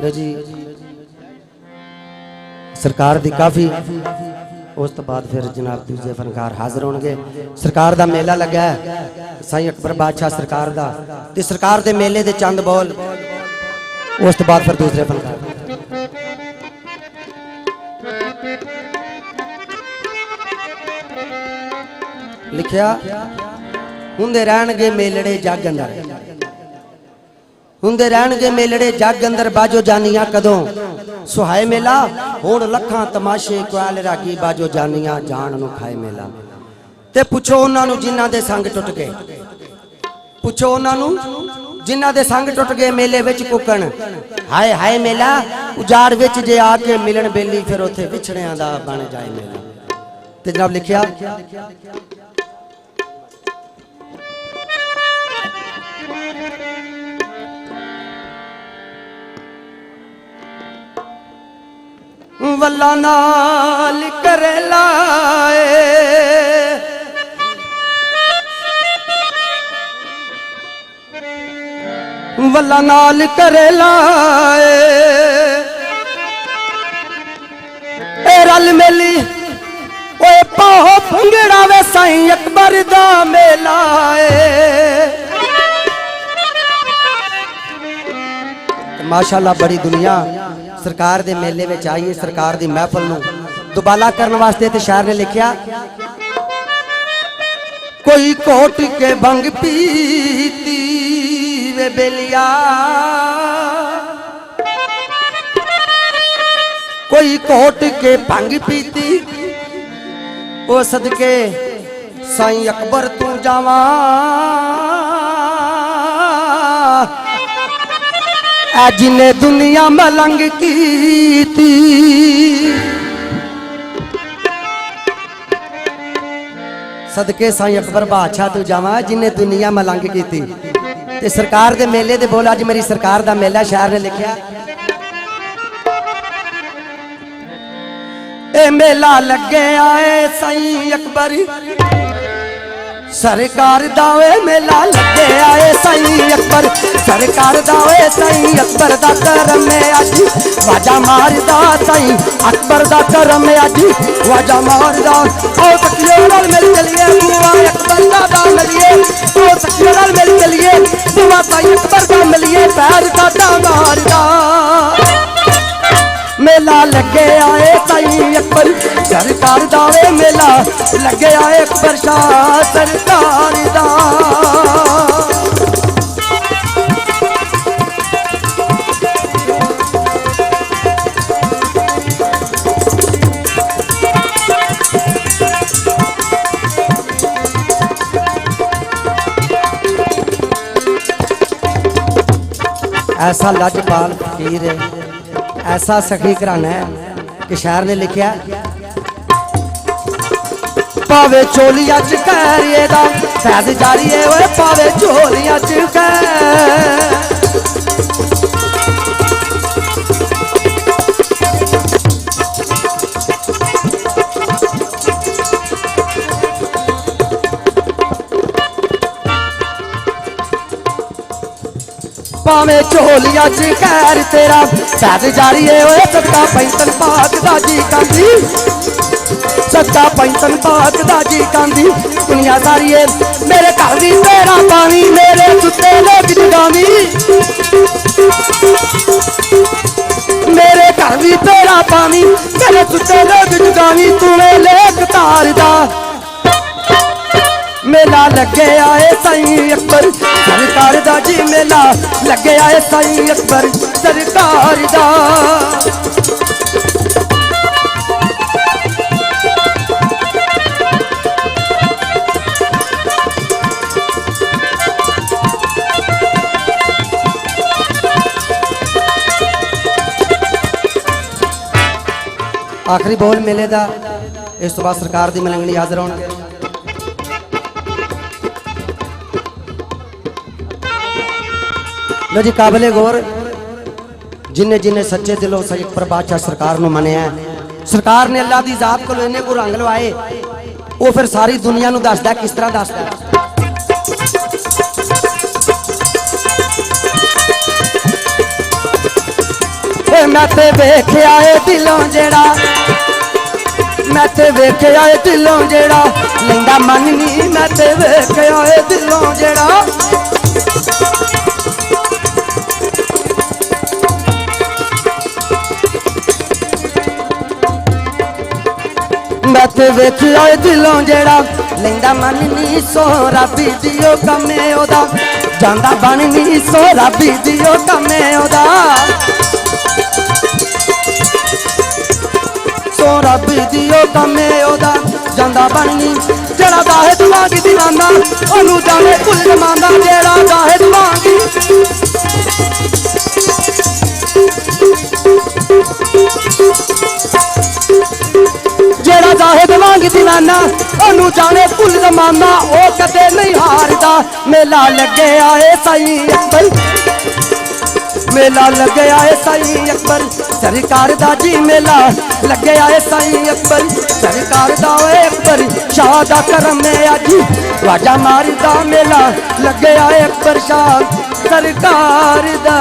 लो जी सरकार दी काफ़ी उस तो बाद फिर जनाब दूजे फनकार हाजिर होंगे। सरकार दा मेला लगा है साईं अकबर बादशाह सरकार दा ते सरकार दे मेले दे चंद बोल उस तो बाद फिर दूसरे फनकार लिखिया हुंदे रहणगे मेलड़े जग अंदर हुंदे रहणगे मेलड़े जग अंदर बाजो जानिया कदों सुहाए मेला हुण लखां तमाशे कोयल रागी बाजो जानिया जान नूं खाए मेला। ते पुछो उन्हां नूं जिन्हां दे संग टुट गए पुछो उन्हां नूं जिन्हां दे संग टुट गए मेले विच कुकण हाय हाय मेला उजाड़ विच जे आके मिलन बेली फिर उथे विछड़ियां दा बन जाए मेला। ते जनाब लिखिया वल्ला नाल करे लाए वल्ला नाल करे लाए ए रल मेली ओए पाहो भंगड़ा वे साईं अकबर दा मेला माशाअल्लाह बड़ी दुनिया सरकार दे मेले में आई। सरकार दी महफिल नूं दुबाला करने वास्ते ते शायर ने लिखिया कोई कोट के भंग पीती वे बेलिया कोई कोट के भंग पीती ओ सदके साईं अकबर तू जावा जिन्हें दुनिया मलंग की थी सदके साईं अकबर बादशाह तू जावा जिन्हें दुनिया मलंग की थी। ते सरकार दे मेले दे बोल अज मेरी सरकार दा मेला शायर ने लिखिया ए मेला लगे आए साईं अकबर सरकार दावे मेला लगे आए साईं अकबर सरकार दावे साईं अकबर दा करम में अज वाजा मारदा साईं अकबर दा करम में अज वाजा मारदा ओ सखियो नाल मिल चलिए दुआ अकबर दा मिलिए ओ सखियो नाल मिल चलिए दुआ साईं अकबर दा मिलिए पैर दा मारदा मेला लगे आए साईं अकबर सरकार दावे मेला लगे आए अकबर शाह सरकार दा। ऐसा लाजपाल फकीर है ऐसा सखी घराना है कि शायर ने लिखिया पावे चोलिया च खैरिए दा फैज जारी है ओए पावे चोलिया च खैर पावे चोलिया च खैर तेरा फैज जारी है ओए सत्ता पैंतन पाक दा जी कांदी सत्ता पैंतन पाक दा जी कांदी दुनिया सारी है मेरे घर भी तेरा पानी मेरे सुते लोग जगावी मेरे घर भी तेरा पानी मेरे सुते लोग जगावी तूने लेक तार दा मेला लगे आए साईं अकबर सरकार दा जी मेला लगे आए साईं अकबर सरकार दा। आखिरी बोल मेले दा इस तो बाद सरकार दी मलंगनी हाजिर होना। लो जी काबिले गौर जिन्हें जिन्हें सच्चे दिलों साईं अकबर बादशाह सरकार नूं मनिया सरकार ने अल्लाह दी जात को इन्ने को रंग लवाए वो फिर सारी दुनिया नूं दसदा किस तरह दसदा मैं ते वेख्या ए दिलों जेड़ा मैं ते वेख्या ए दिलों जेड़ा लैंदा मन नी मैं ते वेख्या ए दिलों जेड़ा मैं ते वेख्या ए दिलों जेड़ा लैंदा मन नी सोहरा बीदियो कमे ओदा जांदा बन नी सोहरा बीदियो कमे ओदा सोहरा बीदियो कमे ओदा जांदा बन नी जेड़ा दाहे दुआंगी दीवाना ओनू जाने कुल जमाना जेड़ा दाहे दुआंगी जेड़ा जाहे दवांगी दीवाना ओनू जाने कुल जमाना ओ कदे नहीं हारदा मेला लगे आए साईं अकबर मेला लगे आए साईं अकबर सरकार दा जी मेला लगे आए साईं अकबर सरकार दा ओए अकबर शाह दा करम में अजी वाजा मारदा मेला लगे आए अकबर शाह सरकार दा